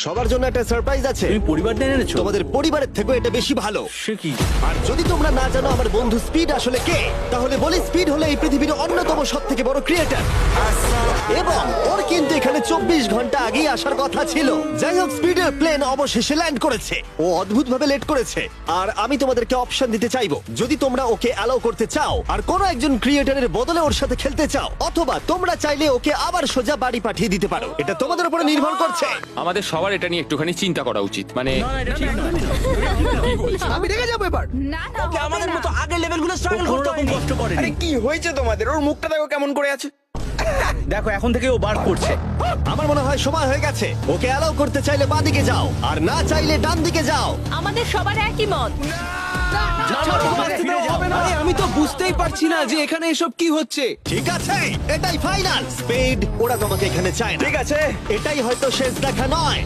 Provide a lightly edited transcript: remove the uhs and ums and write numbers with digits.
সবার জন্য একটা সারপ্রাইজ আছে। তুমি পরিবার নিয়ে এনেছো? তোমাদের পরিবারের থেকেও এটা বেশি ভালো। সে কি? আর যদি তোমরা না জানো আমার বন্ধু স্পিড আসলে কে, তাহলে বলি স্পিড হলো এই পৃথিবীর অন্যতম সবথেকে বড় ক্রিয়েটর, এবং ওর কিন্তু এখানে 24 ঘন্টা আগেই আসার কথা ছিল। যাই হোক, স্পিডের প্লেন অবশেষে ল্যান্ড করেছে। ও অদ্ভুতভাবে লেট করেছে। আর আমি তোমাদেরকে অপশন দিতে চাইবো, যদি তোমরা ওকে অ্যালাউ করতে চাও আর কোনো একজন ক্রিয়েটরের বদলে ওর সাথে খেলতে চাও, অথবা তোমরা চাইলে ওকে আবার সোজা বাড়ি পাঠিয়ে দিতে পারো। এটা তোমাদের উপরে নির্ভর করছে। আমাদের সবার এটা নিয়ে একটুখানি চিন্তা করা উচিত। মানে না, এটা ঠিক নয়। আমি রেগে যাবো এবার। না না হবে আমাদের না। মতো আগের লেভেলগুলো ও স্ট্রাগল কোনো করতে রকম হয়নি। কষ্ট আরে করেনি। কি হয়েছে তোমাদের? ওর মুখটা দেখো কেমন করে আছে। দেখো এখন থেকে ও বার করছে। আমার মনে হয় সময় হয়ে গেছে। ওকে অ্যালাউ করতে চাইলে বাঁদিকে যাও, আর না চাইলে ডান দিকে যাও। আমাদের সবার একই মত। আরে আমি তো বুঝতেই পারছি না যে এখানে এসব কি হচ্ছে। ঠিক আছে, এটাই ফাইনাল। স্পিড, ওরা তোমাকে এখানে চায় না। ঠিক আছে, এটাই হয়তো শেষ দেখা নয়।